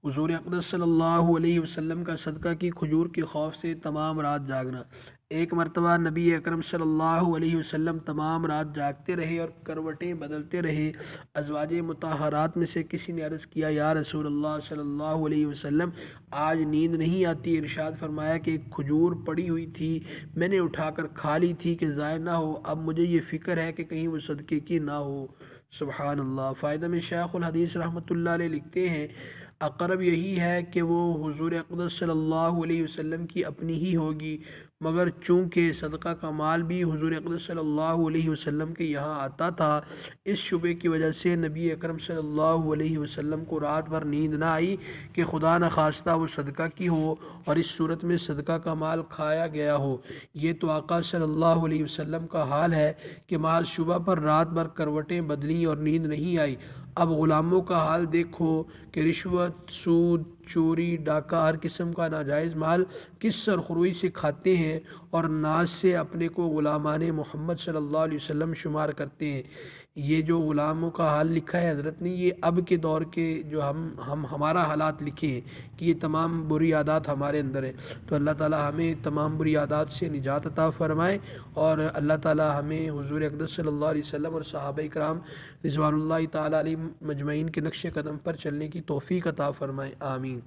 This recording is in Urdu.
حضور اقدس صلی اللہ علیہ وسلم کا صدقہ کی کھجور کے خوف سے تمام رات جاگنا۔ ایک مرتبہ نبی اکرم صلی اللہ علیہ وسلم تمام رات جاگتے رہے اور کروٹیں بدلتے رہے۔ ازواج مطہرات میں سے کسی نے عرض کیا، یا رسول اللہ صلی اللہ علیہ وسلم، آج نیند نہیں آتی۔ ارشاد فرمایا کہ ایک کھجور پڑی ہوئی تھی، میں نے اٹھا کر کھا لی تھی کہ ضائع نہ ہو، اب مجھے یہ فکر ہے کہ کہیں وہ صدقے کی نہ ہو۔ سبحان اللہ۔ فائدہ میں شیخ الحدیث رحمۃ اللہ علیہ لکھتے ہیں، اقرب یہی ہے کہ وہ حضور اقدس صلی اللہ علیہ وسلم کی اپنی ہی ہوگی، مگر چونکہ صدقہ کا مال بھی حضور اقدس صلی اللہ علیہ وسلم کے یہاں آتا تھا، اس شبے کی وجہ سے نبی اکرم صلی اللہ علیہ وسلم کو رات بھر نیند نہ آئی کہ خدا نخواستہ وہ صدقہ کی ہو اور اس صورت میں صدقہ کا مال کھایا گیا ہو۔ یہ تو آقا صلی اللہ علیہ وسلم کا حال ہے کہ محض شبہ پر رات بھر کروٹیں بدلیں اور نیند نہیں آئی۔ اب غلاموں کا حال دیکھو کہ رشوت، سود، چوری، ڈاکہ، ہر قسم کا ناجائز مال کس سرخروئی سے کھاتے ہیں اور ناز سے اپنے کو غلامان محمد صلی اللہ علیہ وسلم شمار کرتے ہیں۔ یہ جو غلاموں کا حال لکھا ہے حضرت نے، یہ اب کے دور کے جو ہمارا حالات لکھے ہیں کہ یہ تمام بری عادات ہمارے اندر ہیں۔ تو اللہ تعالی ہمیں تمام بری عادات سے نجات عطا فرمائے، اور اللہ تعالی ہمیں حضور اقدس صلی اللہ علیہ وسلم اور صحابہ کرام رضوان اللہ تعالی علیہ مجمعین کے نقش قدم پر چلنے کی توفیق عطا فرمائے۔ آمین۔